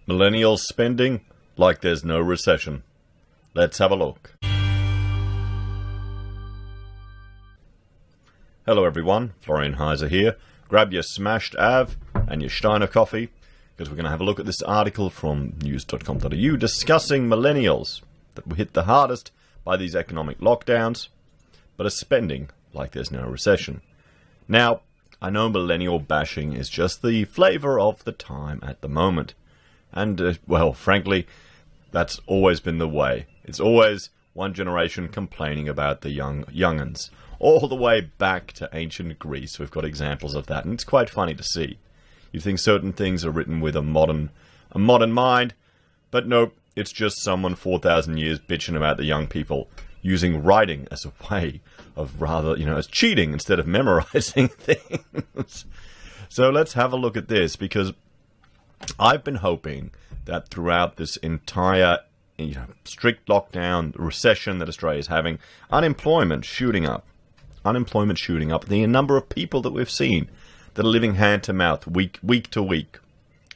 Millennials spending like there's no recession. Let's have a look. Hello everyone, Florian Heiser here. Grab your smashed Av and your Steiner coffee, because we're going to have a look at this article from news.com.au discussing millennials that were hit the hardest by these economic lockdowns, but are spending like there's no recession. Now, I know millennial bashing is just the flavour of the time at the moment. And, well, frankly, that's always been the way. It's always one generation complaining about the young'uns. All the way back to ancient Greece, we've got examples of that, and it's quite funny to see. You think certain things are written with a modern mind, but nope, it's just someone 4,000 years bitching about the young people using writing as a way of rather, as cheating instead of memorizing things. So let's have a look at this, because I've been hoping that throughout this entire strict lockdown, recession that Australia is having, unemployment shooting up, the number of people that we've seen that are living hand to mouth, week to week,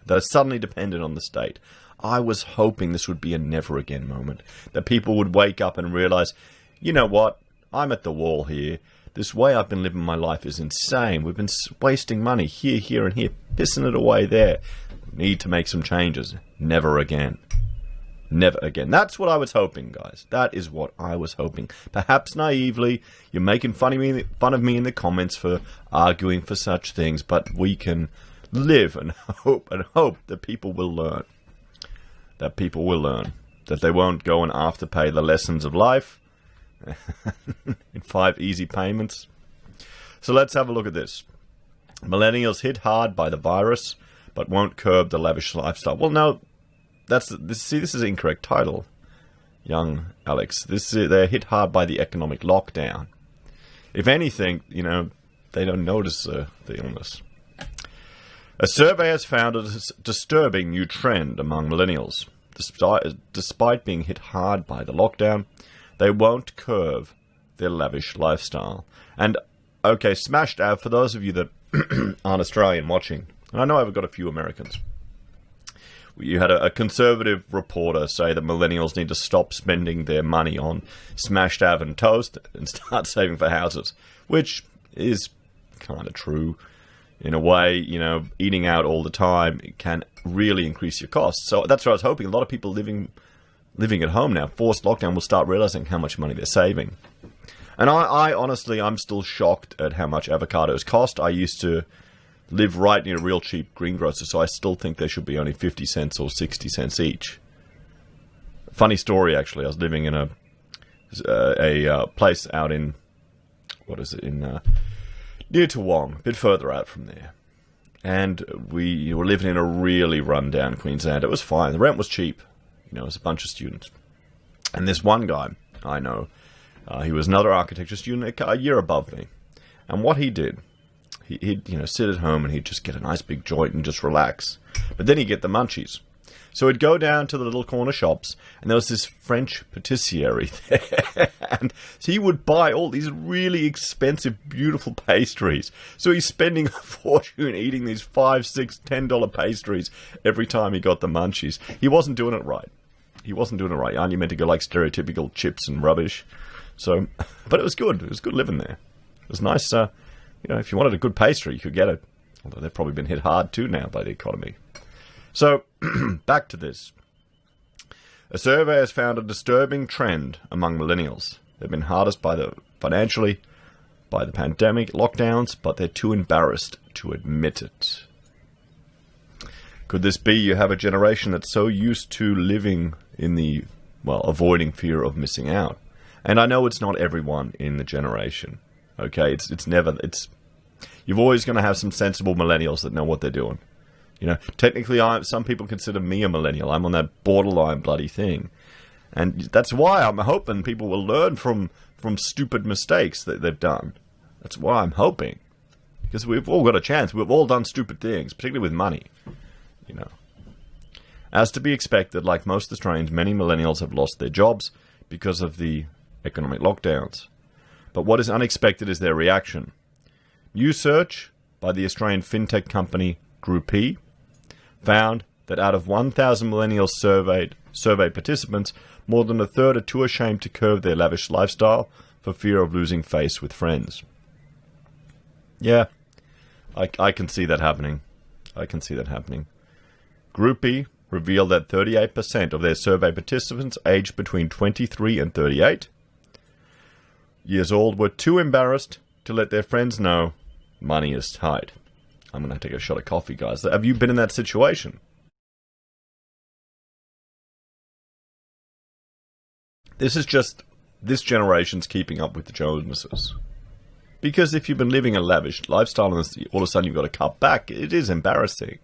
that are suddenly dependent on the state. I was hoping this would be a never again moment, that people would wake up and realize, you know what, I'm at the wall here. This way I've been living my life is insane. We've been wasting money here, and here, pissing it away there. We need to make some changes. Never again. Never again. That's what I was hoping, guys. That is what I was hoping. Perhaps naively, you're making fun of me in the comments for arguing for such things, but we can live and hope that people will learn. That people will learn. That they won't go and afterpay the lessons of life in 5 easy payments. So let's have a look at this. Millennials hit hard by the virus, but won't curb the lavish lifestyle. Well, no, this is an incorrect title, young Alex. They're hit hard by the economic lockdown. If anything, they don't notice the illness. A survey has found a disturbing new trend among millennials. Despite being hit hard by the lockdown, they won't curb their lavish lifestyle. And, okay, smashed out for those of you that aren't Australian watching. And I know I've got a few Americans. You had a conservative reporter say that millennials need to stop spending their money on smashed Av and toast and start saving for houses, which is kind of true. In a way, eating out all the time can really increase your costs. So that's what I was hoping. A lot of people living at home now, forced lockdown, will start realizing how much money they're saving. And I honestly, I'm still shocked at how much avocados cost. I used to live right near a real cheap greengrocer, so I still think they should be only 50 cents or 60 cents each. Funny story, actually. I was living in a place out in, near Toowong, a bit further out from there. And we were living in a really run-down Queensland. It was fine. The rent was cheap. It was a bunch of students. And this one guy I know, he was another architecture student a year above me. And what he did, he'd sit at home and he'd just get a nice big joint and just relax. But then he'd get the munchies. So he'd go down to the little corner shops, and there was this French patisserie there. And so he would buy all these really expensive, beautiful pastries. So he's spending a fortune eating these $5, $6, $10 pastries every time he got the munchies. He wasn't doing it right. Aren't you meant to go like stereotypical chips and rubbish? So, but it was good. It was good living there. It was nice. If you wanted a good pastry, you could get it. Although they've probably been hit hard too now by the economy. So, back to this. A survey has found a disturbing trend among millennials. They've been hardest financially by the pandemic lockdowns, but they're too embarrassed to admit it. Could this be you have a generation that's so used to living in avoiding fear of missing out? And I know it's not everyone in the generation. Okay, you're always going to have some sensible millennials that know what they're doing. Technically, some people consider me a millennial. I'm on that borderline bloody thing. And that's why I'm hoping people will learn from stupid mistakes that they've done. That's why I'm hoping. Because we've all got a chance. We've all done stupid things, particularly with money. As to be expected, like most Australians, many millennials have lost their jobs because of the economic lockdowns. But what is unexpected is their reaction. New search by the Australian fintech company Group E found that out of 1,000 millennials survey participants, more than a third are too ashamed to curb their lavish lifestyle for fear of losing face with friends. Yeah, I can see that happening. I can see that happening. Group B revealed that 38% of their survey participants aged between 23 and 38 years old were too embarrassed to let their friends know money is tight. I'm going to take a shot of coffee, guys. Have you been in that situation? This is just this generation's keeping up with the Joneses. Because if you've been living a lavish lifestyle and all of a sudden you've got to cut back, it is embarrassing.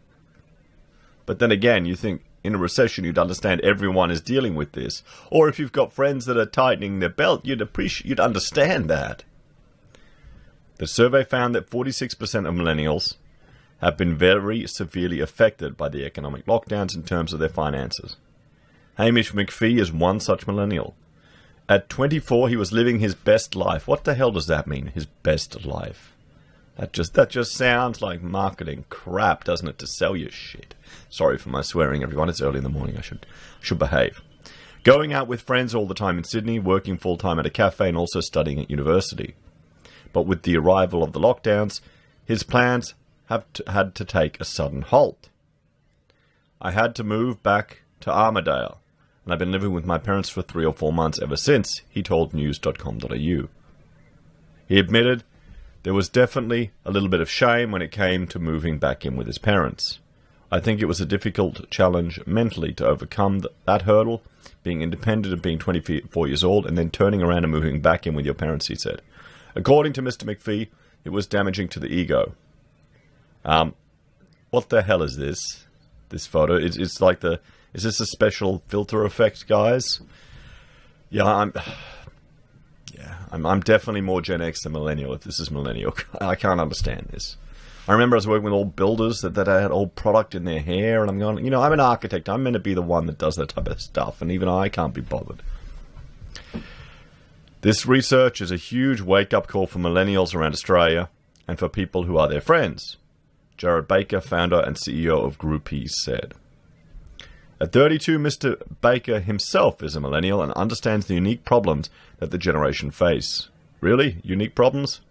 But then again, you think in a recession you'd understand everyone is dealing with this. Or if you've got friends that are tightening their belt, you'd understand that. The survey found that 46% of millennials have been very severely affected by the economic lockdowns in terms of their finances. Hamish McPhee is one such millennial. At 24, he was living his best life. What the hell does that mean, his best life? That just sounds like marketing crap, doesn't it, to sell you shit. Sorry for my swearing, everyone. It's early in the morning. I should behave. Going out with friends all the time in Sydney, working full-time at a cafe, and also studying at university. But with the arrival of the lockdowns, his plans had to take a sudden halt. I had to move back to Armidale, and I've been living with my parents for 3 or 4 months ever since, he told news.com.au. He admitted there was definitely a little bit of shame when it came to moving back in with his parents. I think it was a difficult challenge mentally to overcome that hurdle, being independent and being 24 years old, and then turning around and moving back in with your parents, he said. According to Mr. McPhee, it was damaging to the ego. What the hell is this? This photo? It's like is this a special filter effect, guys? Yeah, I'm definitely more Gen X than millennial, if this is millennial. I can't understand this. I remember I was working with old builders that had old product in their hair, and I'm going, I'm an architect. I'm meant to be the one that does that type of stuff, and even I can't be bothered. This research is a huge wake-up call for millennials around Australia and for people who are their friends, Jared Baker, founder and CEO of Groupies, said. At 32, Mr. Baker himself is a millennial and understands the unique problems that the generation face. Really? Unique problems?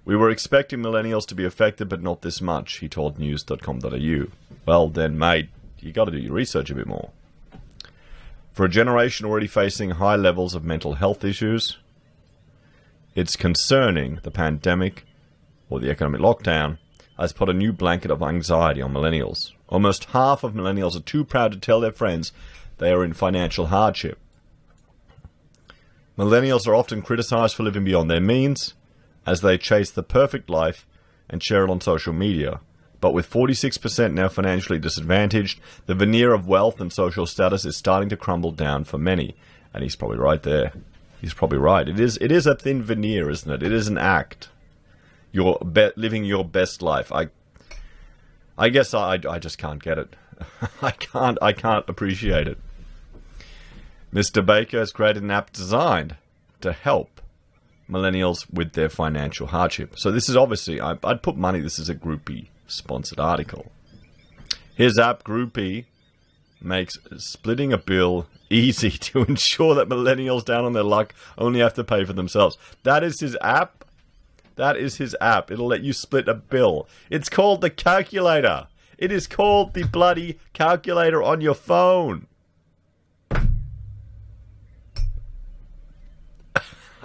We were expecting millennials to be affected, but not this much, he told news.com.au. Well, then, mate, you got to do your research a bit more. For a generation already facing high levels of mental health issues, it's concerning the pandemic or the economic lockdown has put a new blanket of anxiety on millennials. Almost half of millennials are too proud to tell their friends they are in financial hardship. Millennials are often criticized for living beyond their means as they chase the perfect life and share it on social media. But with 46% now financially disadvantaged, the veneer of wealth and social status is starting to crumble down for many. And he's probably right there. He's probably right. It is a thin veneer, isn't it? It is an act. You're living your best life. I guess I just can't get it. I can't appreciate it. Mr. Baker has created an app designed to help millennials with their financial hardship. So this is obviously, I'd put money, this is a Groupie-sponsored article. His app, Groupie, makes splitting a bill easy to ensure that millennials down on their luck only have to pay for themselves. That is his app? That is his app. It'll let you split a bill. It's called the calculator. It is called the bloody calculator on your phone.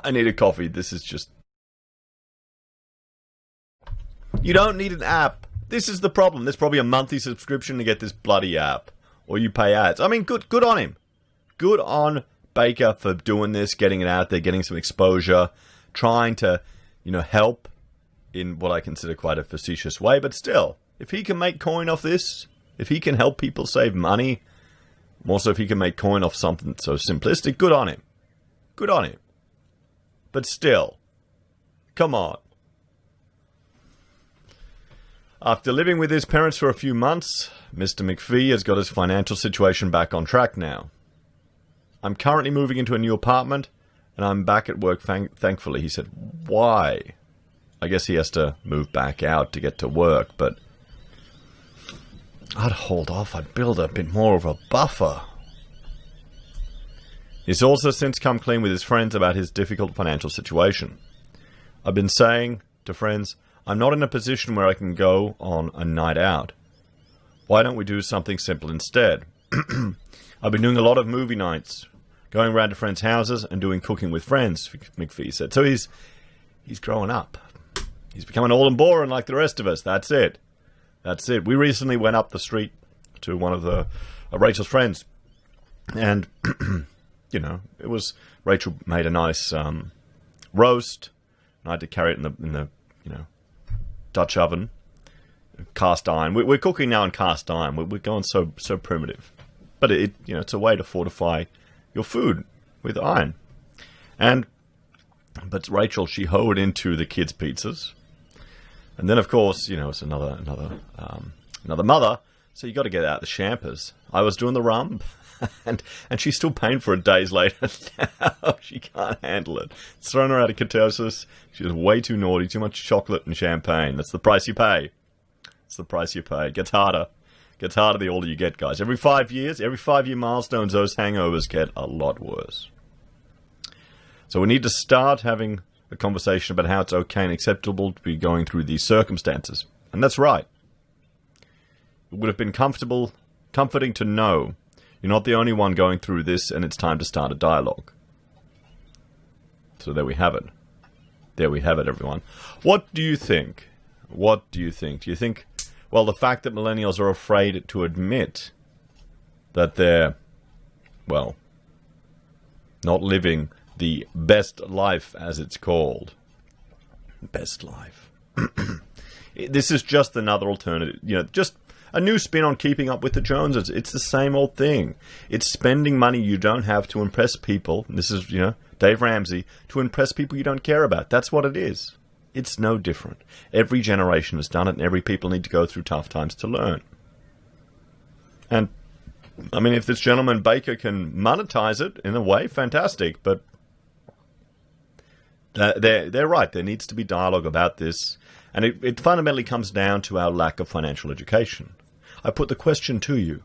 I need a coffee. This is just... You don't need an app. This is the problem. There's probably a monthly subscription to get this bloody app. Or you pay ads. I mean, good on him. Good on Baker for doing this, getting it out there, getting some exposure, trying to, help in what I consider quite a facetious way. But still, if he can make coin off this, if he can help people save money, more so if he can make coin off something so simplistic, good on him. Good on him. But still, come on. After living with his parents for a few months, Mr. McPhee has got his financial situation back on track now. I'm currently moving into a new apartment, and I'm back at work, thankfully. He said, why? I guess he has to move back out to get to work, but I'd hold off. I'd build a bit more of a buffer. He's also since come clean with his friends about his difficult financial situation. I've been saying to friends, I'm not in a position where I can go on a night out. Why don't we do something simple instead? I've been doing a lot of movie nights, going around to friends' houses and doing cooking with friends, McPhee said. So he's growing up. He's becoming old and boring like the rest of us. That's it. That's it. We recently went up the street to one of Rachel's friends. And, you know, it was... Rachel made a nice roast. And I had to carry it in the you know, Dutch oven. Cast iron. We're cooking now in cast iron. We're going so primitive. But you know, it's a way to fortify your food with iron. But Rachel, she hoed into the kids' pizzas. And then, of course, you know, it's another mother. So you got to get out the champers. I was doing the rum, and she's still paying for it days later. Now she can't handle it. It's thrown her out of ketosis. She's way too naughty. Too much chocolate and champagne. That's the price you pay. It's the price you pay. It gets harder. It gets harder the older you get, guys. Every 5 years, every 5-year milestones, those hangovers get a lot worse. So we need to start having a conversation about how it's okay and acceptable to be going through these circumstances. And that's right. It would have been comforting to know you're not the only one going through this and it's time to start a dialogue. So there we have it. There we have it, everyone. What do you think? What do you think? Do you think, well, the fact that millennials are afraid to admit that they're, well, not living the best life, as it's called. Best life. This is just another alternative. You know, just a new spin on keeping up with the Joneses. It's the same old thing. It's spending money you don't have to impress people. This is, you know, Dave Ramsey. To impress people you don't care about. That's what it is. It's no different. Every generation has done it, and every people need to go through tough times to learn. And, I mean, if this gentleman Baker can monetize it in a way, fantastic, but they're right. There needs to be dialogue about this. And it fundamentally comes down to our lack of financial education. I put the question to you.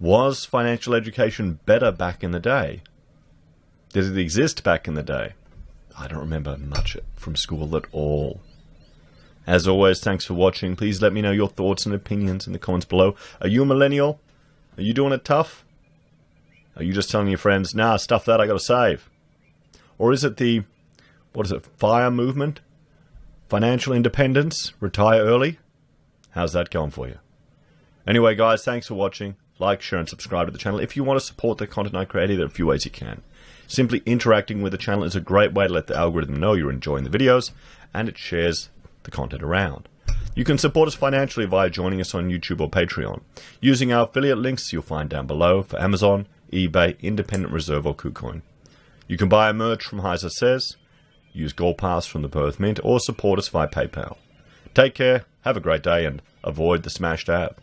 Was financial education better back in the day? Did it exist back in the day? I don't remember much from school at all. As always, thanks for watching. Please let me know your thoughts and opinions in the comments below. Are you a millennial? Are you doing it tough? Are you just telling your friends, nah, stuff that, I gotta save? Or is it the... what is it, FIRE movement? Financial independence? Retire early? How's that going for you? Anyway, guys, thanks for watching. Like, share, and subscribe to the channel. If you want to support the content I create, there are a few ways you can. Simply interacting with the channel is a great way to let the algorithm know you're enjoying the videos, and it shares the content around. You can support us financially via joining us on YouTube or Patreon, using our affiliate links you'll find down below for Amazon, eBay, Independent Reserve, or KuCoin. You can buy a merch from Heiser Says, use Gold Pass from the Perth Mint, or support us via PayPal. Take care, have a great day, and avoid the smashed ab.